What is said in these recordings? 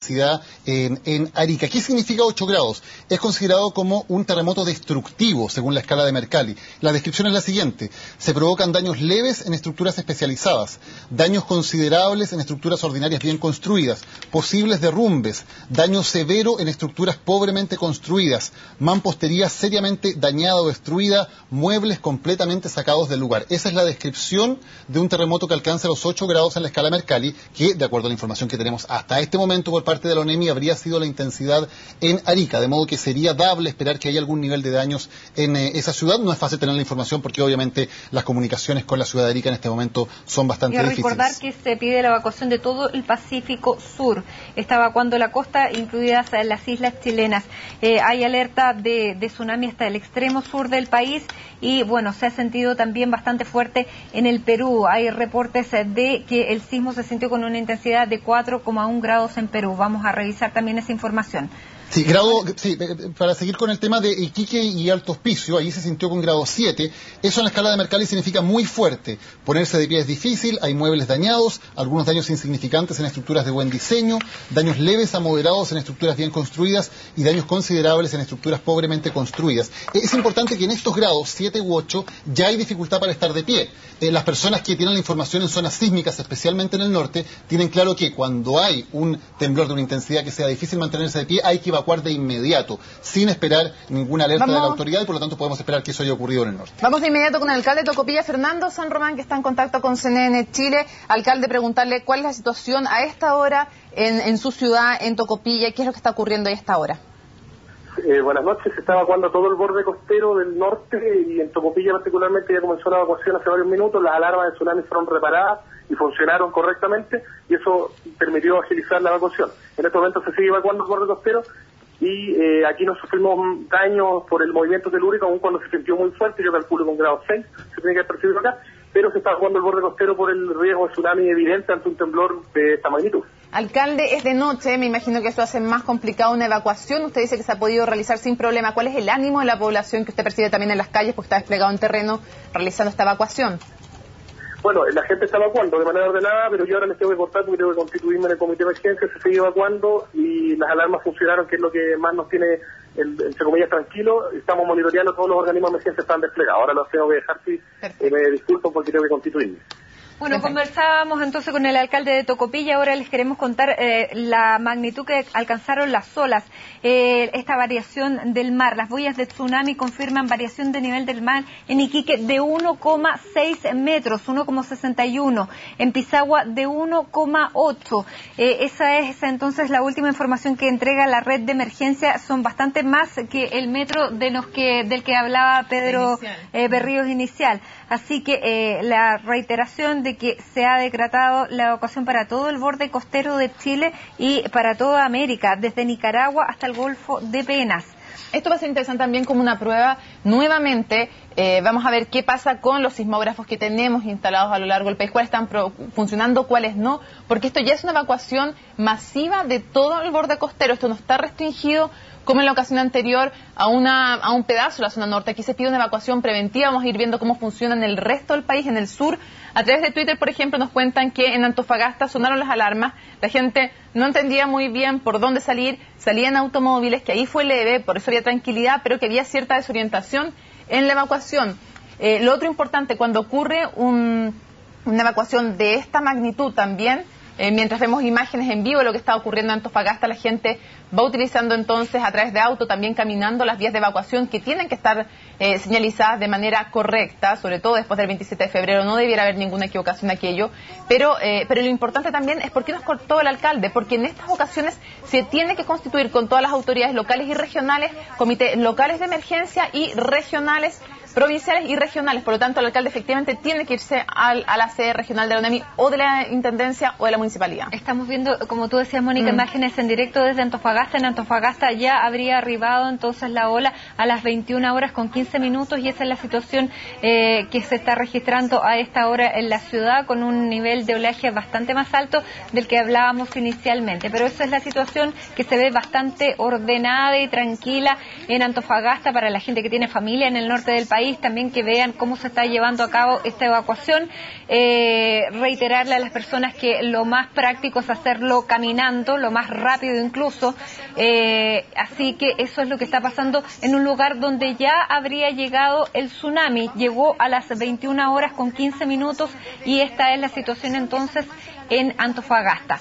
en Arica. ¿Qué significa 8 grados? Es considerado como un terremoto destructivo, según la escala de Mercalli. La descripción es la siguiente: se provocan daños leves en estructuras especializadas, daños considerables en estructuras ordinarias bien construidas, posibles derrumbes, daño severo en estructuras pobremente construidas, mampostería seriamente dañada o destruida, muebles completamente sacados del lugar. Esa es la descripción de un terremoto que alcanza los 8 grados en la escala Mercalli, que, de acuerdo a la información que tenemos hasta este momento por parte de la ONEMI, habría sido la intensidad en Arica, de modo que sería dable esperar que haya algún nivel de daños en esa ciudad. No es fácil tener la información porque obviamente las comunicaciones con la ciudad de Arica en este momento son bastante difíciles. Y recordar que se pide la evacuación de todo el Pacífico Sur. Está evacuando la costa, incluidas las islas chilenas. Hay alerta de tsunami hasta el extremo sur del país y bueno, se ha sentido también bastante fuerte en el Perú. Hay reportes de que el sismo se sintió con una intensidad de 4,1 grados en Perú. Vamos a revisar también esa información. Sí, para seguir con el tema de Iquique y Alto Hospicio, ahí se sintió con grado 7. Eso en la escala de Mercalli significa muy fuerte. Ponerse de pie es difícil, hay muebles dañados, algunos daños insignificantes en estructuras de buen diseño, daños leves a moderados en estructuras bien construidas y daños considerables en estructuras pobremente construidas. Es importante que en estos grados 7 u 8 ya hay dificultad para estar de pie. Las personas que tienen la información en zonas sísmicas, especialmente en el norte, tienen claro que cuando hay un temblor de una intensidad que sea difícil mantenerse de pie, hay que evacuar de inmediato, sin esperar ninguna alerta de la autoridad, y por lo tanto podemos esperar que eso haya ocurrido en el norte. Vamos de inmediato con el alcalde de Tocopilla, Fernando San Román, que está en contacto con CNN Chile. Alcalde, preguntarle cuál es la situación a esta hora en su ciudad, en Tocopilla, y qué es lo que está ocurriendo a esta hora. Buenas noches. Se está evacuando todo el borde costero del norte y en Tocopilla particularmente ya comenzó la evacuación hace varios minutos. Las alarmas de tsunami fueron reparadas y funcionaron correctamente y eso permitió agilizar la evacuación. En este momento se sigue evacuando el borde costero y aquí no sufrimos daños por el movimiento telúrico, aun cuando se sintió muy fuerte. Yo calculo con grado 6 se tiene que haber percibido acá, pero se está evacuando el borde costero por el riesgo de tsunami evidente ante un temblor de esta magnitud. Alcalde, es de noche, me imagino que eso hace más complicado una evacuación. Usted dice que se ha podido realizar sin problema. ¿Cuál es el ánimo de la población que usted percibe también en las calles, porque está desplegado en terreno realizando esta evacuación? Bueno, la gente está evacuando de manera ordenada, pero yo ahora les tengo que cortar porque tengo que constituirme en el comité de emergencia. Se sigue evacuando y las alarmas funcionaron, que es lo que más nos tiene, entre comillas, tranquilo. Estamos monitoreando, todos los organismos de emergencia están desplegados. Ahora los tengo que dejar, sí, me disculpo porque tengo que constituirme. Bueno, conversábamos entonces con el alcalde de Tocopilla. Ahora les queremos contar la magnitud que alcanzaron las olas, esta variación del mar. Las boyas de tsunami confirman variación de nivel del mar en Iquique de 1,6 metros, 1,61. En Pisagua de 1,8. Esa es entonces la última información que entrega la red de emergencia. Son bastante más que el metro del que hablaba Pedro Berríos inicial. Así que la reiteración de que se ha decretado la evacuación para todo el borde costero de Chile y para toda América, desde Nicaragua hasta el Golfo de Penas. Esto va a ser interesante también como una prueba. Nuevamente, vamos a ver qué pasa con los sismógrafos que tenemos instalados a lo largo del país, cuáles están funcionando, cuáles no, porque esto ya es una evacuación masiva de todo el borde costero. Esto no está restringido como en la ocasión anterior a un pedazo de la zona norte. Aquí se pide una evacuación preventiva. Vamos a ir viendo cómo funciona en el resto del país, en el sur. A través de Twitter, por ejemplo, nos cuentan que en Antofagasta sonaron las alarmas, la gente no entendía muy bien por dónde salir, salían automóviles, que ahí fue leve, por eso había tranquilidad, pero que había cierta desorientación en la evacuación. Lo otro importante, cuando ocurre una evacuación de esta magnitud también, mientras vemos imágenes en vivo de lo que está ocurriendo en Antofagasta, la gente va utilizando entonces a través de auto, también caminando las vías de evacuación que tienen que estar señalizadas de manera correcta, sobre todo después del 27 de febrero, no debiera haber ninguna equivocación aquello, pero lo importante también es por qué nos cortó el alcalde, porque en estas ocasiones se tiene que constituir con todas las autoridades locales y regionales, comités locales de emergencia y regionales, provinciales y regionales. Por lo tanto, el alcalde efectivamente tiene que irse a la sede regional de la ONEMI o de la Intendencia o de la Municipalidad. Estamos viendo, como tú decías, Mónica, imágenes en directo desde Antofagasta. En Antofagasta ya habría arribado entonces la ola a las 21 horas con 15 minutos y esa es la situación que se está registrando a esta hora en la ciudad, con un nivel de oleaje bastante más alto del que hablábamos inicialmente. Pero esa es la situación que se ve bastante ordenada y tranquila en Antofagasta para la gente que tiene familia en el norte del país. También que vean cómo se está llevando a cabo esta evacuación, reiterarle a las personas que lo más más práctico es hacerlo caminando, lo más rápido incluso, así que eso es lo que está pasando en un lugar donde ya habría llegado el tsunami. Llegó a las 21 horas con 15 minutos y esta es la situación entonces en Antofagasta.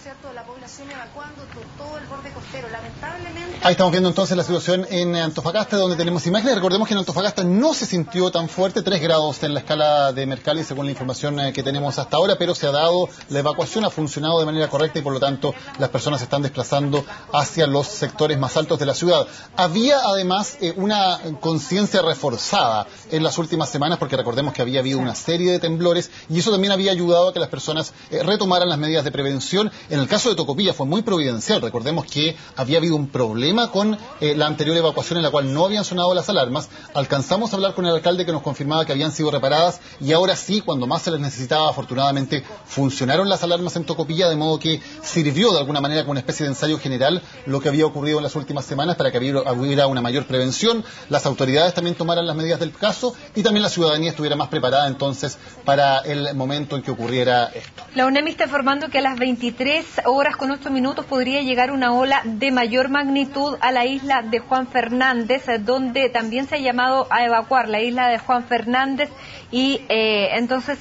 Ahí estamos viendo entonces la situación en Antofagasta, donde tenemos imágenes. Recordemos que en Antofagasta no se sintió tan fuerte, 3 grados en la escala de Mercalli, según la información que tenemos hasta ahora, pero se ha dado la evacuación, ha funcionado de manera correcta y por lo tanto las personas se están desplazando hacia los sectores más altos de la ciudad. Había además una conciencia reforzada en las últimas semanas, porque recordemos que había habido una serie de temblores y eso también había ayudado a que las personas retomaran las medidas de prevención. En el caso de Tocopilla fue muy providencial. Recordemos que había habido un problema con la anterior evacuación en la cual no habían sonado las alarmas. Alcanzamos a hablar con el alcalde que nos confirmaba que habían sido reparadas y ahora sí, cuando más se les necesitaba, afortunadamente funcionaron las alarmas en Tocopilla, de modo que sirvió de alguna manera como una especie de ensayo general lo que había ocurrido en las últimas semanas para que hubiera una mayor prevención, las autoridades también tomaran las medidas del caso y también la ciudadanía estuviera más preparada entonces para el momento en que ocurriera esto. La UNEMI está informando que a las 23 horas con 8 minutos podría llegar una ola de mayor magnitud a la isla de Juan Fernández, donde también se ha llamado a evacuar la isla de Juan Fernández y entonces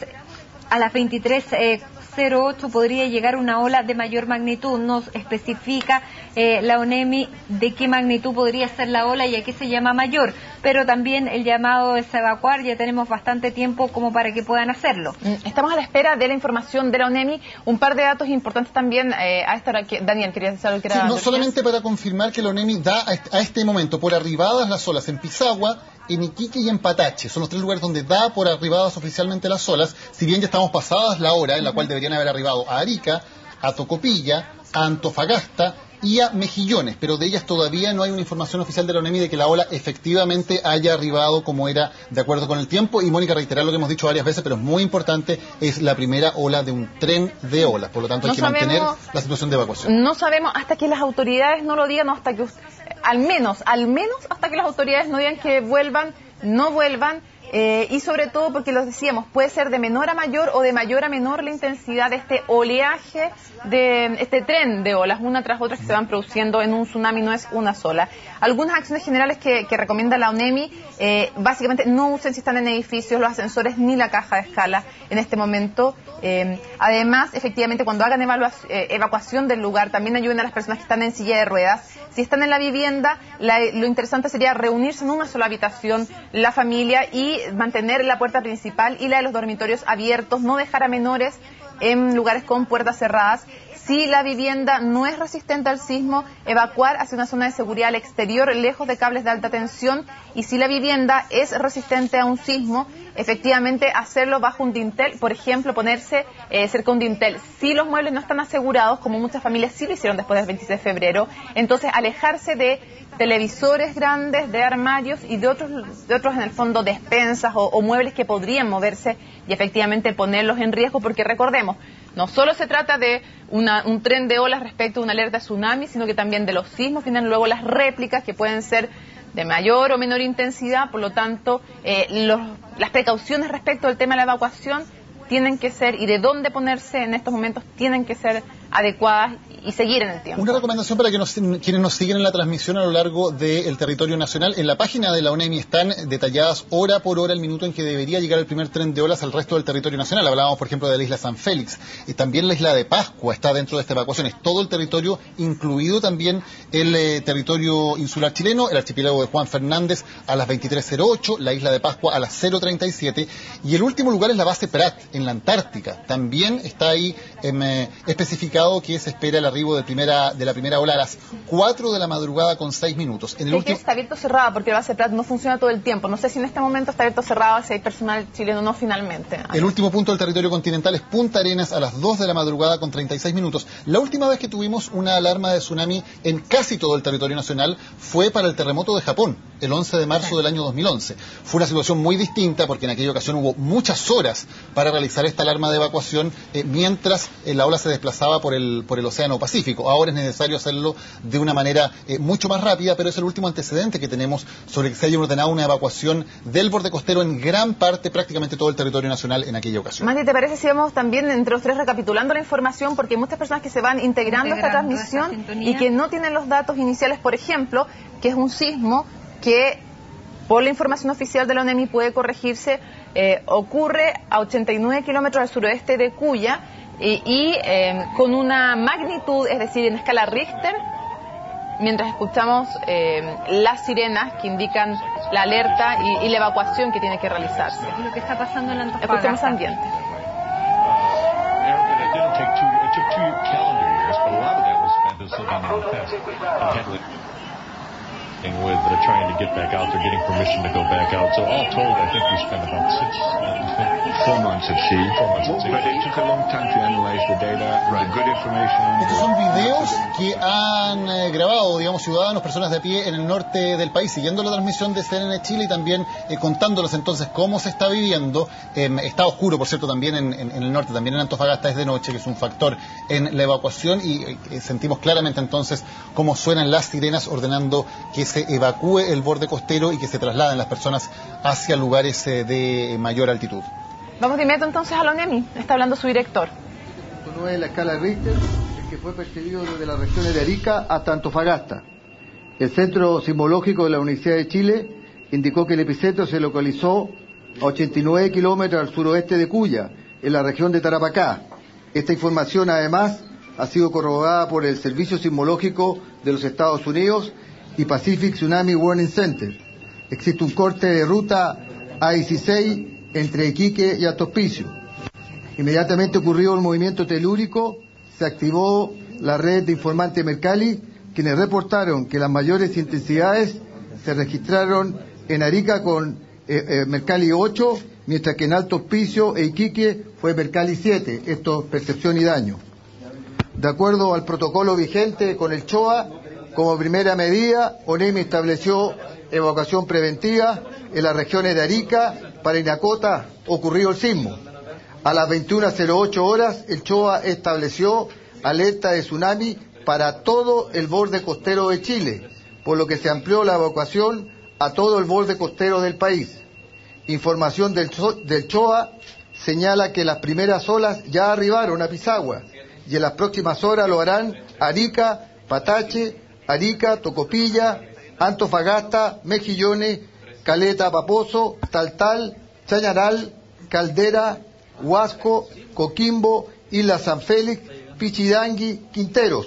a las 23:08 podría llegar una ola de mayor magnitud. Nos especifica la UNEMI de qué magnitud podría ser la ola y a qué se llama mayor, pero también el llamado es evacuar, ya tenemos bastante tiempo como para que puedan hacerlo. Estamos a la espera de la información de la UNEMI, un par de datos importantes también a esta hora. Daniel, ¿querías decir algo? Sí, no solamente para confirmar que la UNEMI da a este momento por arribadas las olas en Pisagua, en Iquique y en Patache. Son los 3 lugares donde da por arribadas oficialmente las olas, si bien ya estamos pasadas la hora en la cual deberían haber arribado a Arica, a Tocopilla, a Antofagasta y a Mejillones, pero de ellas todavía no hay una información oficial de la UNEMI de que la ola efectivamente haya arribado como era de acuerdo con el tiempo. Y Mónica, reiterar lo que hemos dicho varias veces, pero es muy importante, es la primera ola de un tren de olas, por lo tanto hay que mantener la situación de evacuación. No sabemos hasta que las autoridades no lo digan, o hasta que al menos hasta que las autoridades no digan que vuelvan, no vuelvan. Y sobre todo porque lo decíamos, puede ser de menor a mayor o de mayor a menor la intensidad de este oleaje, de este tren de olas, una tras otra que se van produciendo en un tsunami, no es una sola. Algunas acciones generales que recomienda la UNEMI, básicamente no usen si están en edificios los ascensores ni la caja de escala en este momento. Además, efectivamente, cuando hagan evacuación del lugar, también ayuden a las personas que están en silla de ruedas. Si están en la vivienda, lo interesante sería reunirse en una sola habitación, la familia, y mantener la puerta principal y la de los dormitorios abiertos, no dejar a menores en lugares con puertas cerradas. Si la vivienda no es resistente al sismo, evacuar hacia una zona de seguridad al exterior, lejos de cables de alta tensión. Y si la vivienda es resistente a un sismo, efectivamente hacerlo bajo un dintel, por ejemplo, ponerse cerca de un dintel. Si los muebles no están asegurados, como muchas familias sí lo hicieron después del 26 de febrero, entonces alejarse de televisores grandes, de armarios y de otros en el fondo despensas o muebles que podrían moverse y efectivamente ponerlos en riesgo, porque recordemos, no solo se trata de un tren de olas respecto a una alerta de tsunami, sino que también de los sismos, vienen luego las réplicas que pueden ser de mayor o menor intensidad. Por lo tanto, las precauciones respecto al tema de la evacuación tienen que ser, y de dónde ponerse en estos momentos, tienen que ser adecuadas y seguir en el tiempo. Una recomendación para quienes nos siguen en la transmisión a lo largo del territorio nacional: en la página de la UNEMI están detalladas hora por hora el minuto en que debería llegar el primer tren de olas al resto del territorio nacional. Hablábamos, por ejemplo, de la isla San Félix, y también la isla de Pascua está dentro de esta evacuación. Es todo el territorio, incluido también el territorio insular chileno, el archipiélago de Juan Fernández a las 23:08, la isla de Pascua a las 0:37, y el último lugar es la base Prat, en la Antártica. También está ahí especificado que se espera el arribo de la primera ola a las 4 de la madrugada con 6 minutos. ¿Está abierto o cerrado? Porque la base Prat no funciona todo el tiempo. No sé si en este momento está abierto o cerrado, si hay personal chileno o no finalmente. El último punto del territorio continental es Punta Arenas a las 2 de la madrugada con 36 minutos. La última vez que tuvimos una alarma de tsunami en casi todo el territorio nacional fue para el terremoto de Japón, el 11 de marzo del año 2011. Fue una situación muy distinta porque en aquella ocasión hubo muchas horas para realizar esta alarma de evacuación mientras la ola se desplazaba por por el Océano Pacífico. Ahora es necesario hacerlo de una manera mucho más rápida, pero es el último antecedente que tenemos sobre que se haya ordenado una evacuación del borde costero en gran parte, prácticamente todo el territorio nacional en aquella ocasión. Mandy, ¿te parece si vamos también entre los tres recapitulando la información? Porque hay muchas personas que se van integrando a esta transmisión y que no tienen los datos iniciales, por ejemplo, que es un sismo que, por la información oficial de la ONEMI, puede corregirse, ocurre a 89 kilómetros al suroeste de Cuya y con una magnitud, es decir, en escala Richter, mientras escuchamos las sirenas que indican la alerta y la evacuación que tiene que realizarse. Lo que está pasando en Antofagasta. Escuchemos ambiente. With trying to get back out there, getting permission to go back out. So all told, I think we spent about 4 months at sea. But it took a long time to analyze the data, the good information. Estos son videos que han grabado, digamos, ciudadanos, personas de a pie en el norte del país, siguiendo la transmisión de CNN Chile y también contándoles entonces cómo se está viviendo. Está oscuro, por cierto, también en el norte, también en Antofagasta es de noche, que es un factor en la evacuación, y sentimos claramente entonces cómo suenan las sirenas ordenando que se evacúe el borde costero y que se trasladen las personas hacia lugares de mayor altitud. Vamos de inmediato entonces a la ONEMI. Está hablando su director. 9 en la escala Richter, el que fue percibido desde las regiones de Arica hasta Antofagasta. El Centro Sismológico de la Universidad de Chile indicó que el epicentro se localizó a 89 kilómetros al suroeste de Cuya, en la región de Tarapacá. Esta información, además, ha sido corroborada por el Servicio Sismológico de los Estados Unidos y Pacific Tsunami Warning Center. Existe un corte de ruta A16 entre Iquique y Alto Hospicio. Inmediatamente ocurrió el movimiento telúrico, se activó la red de informantes Mercalli, quienes reportaron que las mayores intensidades se registraron en Arica con Mercalli 8, mientras que en Alto Hospicio e Iquique fue Mercalli 7, esto es percepción y daño. De acuerdo al protocolo vigente con el CHOA, como primera medida, ONEMI estableció evacuación preventiva en las regiones de Arica, Parinacota, ocurrió el sismo. A las 21:08 horas, el CHOA estableció alerta de tsunami para todo el borde costero de Chile, por lo que se amplió la evacuación a todo el borde costero del país. Información del CHOA señala que las primeras olas ya arribaron a Pisagua y en las próximas horas lo harán Arica, Patache, Arica, Tocopilla, Antofagasta, Mejillones, Caleta, Paposo, Taltal, Chañaral, Caldera, Huasco, Coquimbo, Isla San Félix, Pichidangui, Quinteros.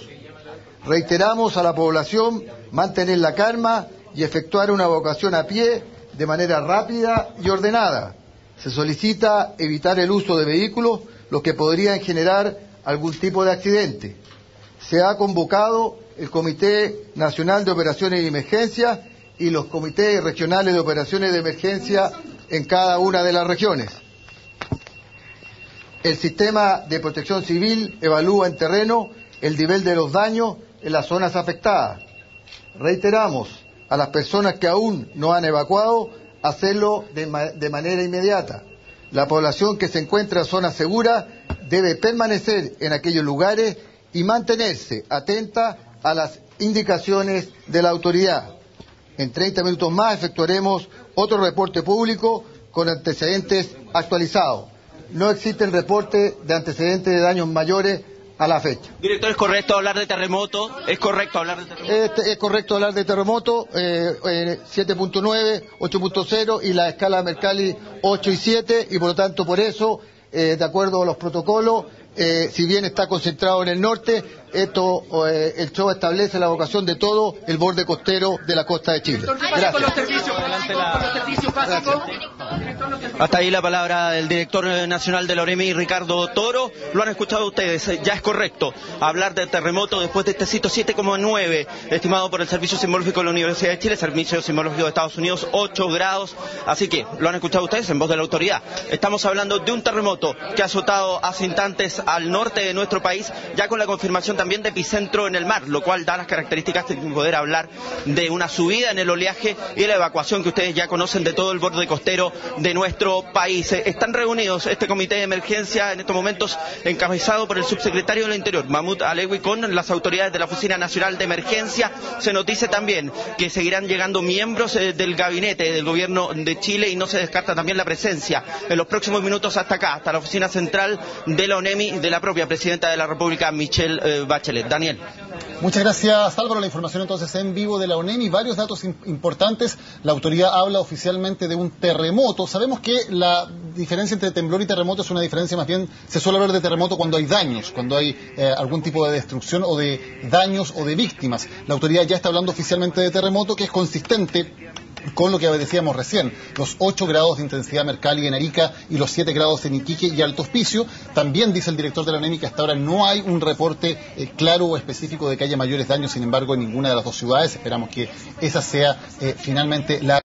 Reiteramos a la población mantener la calma y efectuar una evacuación a pie de manera rápida y ordenada. Se solicita evitar el uso de vehículos, los que podrían generar algún tipo de accidente. Se ha convocado el Comité Nacional de Operaciones de Emergencia y los comités regionales de operaciones de emergencia en cada una de las regiones. El sistema de protección civil evalúa en terreno el nivel de los daños en las zonas afectadas. Reiteramos a las personas que aún no han evacuado hacerlo de manera inmediata. La población que se encuentra en zonas seguras debe permanecer en aquellos lugares y mantenerse atenta a las indicaciones de la autoridad. En 30 minutos más efectuaremos otro reporte público con antecedentes actualizados. No existen reportes de antecedentes de daños mayores a la fecha. Director, ¿es correcto hablar de terremoto? ¿Es correcto hablar de terremoto? Es correcto hablar de terremoto, 7.9, 8.0 y la escala Mercalli 8 y 7, y por lo tanto por eso, de acuerdo a los protocolos, si bien está concentrado en el norte, el CHOA establece la evacuación de todo el borde costero de la costa de Chile. Gracias. Hasta ahí la palabra del director nacional de la ONEMI, Ricardo Toro. Lo han escuchado ustedes, ya es correcto hablar de terremoto después de este sitio 7,9, estimado por el Servicio Sismológico de la Universidad de Chile, Servicio Sismológico de Estados Unidos, 8 grados. Así que lo han escuchado ustedes en voz de la autoridad. Estamos hablando de un terremoto que ha azotado hace instantes al norte de nuestro país, ya con la confirmación también también de epicentro en el mar, lo cual da las características de poder hablar de una subida en el oleaje y la evacuación que ustedes ya conocen de todo el borde costero de nuestro país. Están reunidos este comité de emergencia en estos momentos encabezado por el subsecretario del Interior, Mahmoud Alewi, con las autoridades de la Oficina Nacional de Emergencia. Se noticia también que seguirán llegando miembros del gabinete del gobierno de Chile y no se descarta también la presencia en los próximos minutos hasta acá, hasta la oficina central de la ONEMI, de la propia presidenta de la República, Michelle Bachelet. Daniel. Muchas gracias, Álvaro. La información entonces en vivo de la ONEMI. Varios datos importantes. La autoridad habla oficialmente de un terremoto. Sabemos que la diferencia entre temblor y terremoto es una diferencia, más bien se suele hablar de terremoto cuando hay daños, cuando hay algún tipo de destrucción o de daños o de víctimas. La autoridad ya está hablando oficialmente de terremoto, que es consistente con lo que decíamos recién, los 8 grados de intensidad Mercalli en Arica y los 7 grados en Iquique y Alto Hospicio. También dice el director de la ONEMI que hasta ahora no hay un reporte claro o específico de que haya mayores daños, sin embargo, en ninguna de las dos ciudades. Esperamos que esa sea finalmente la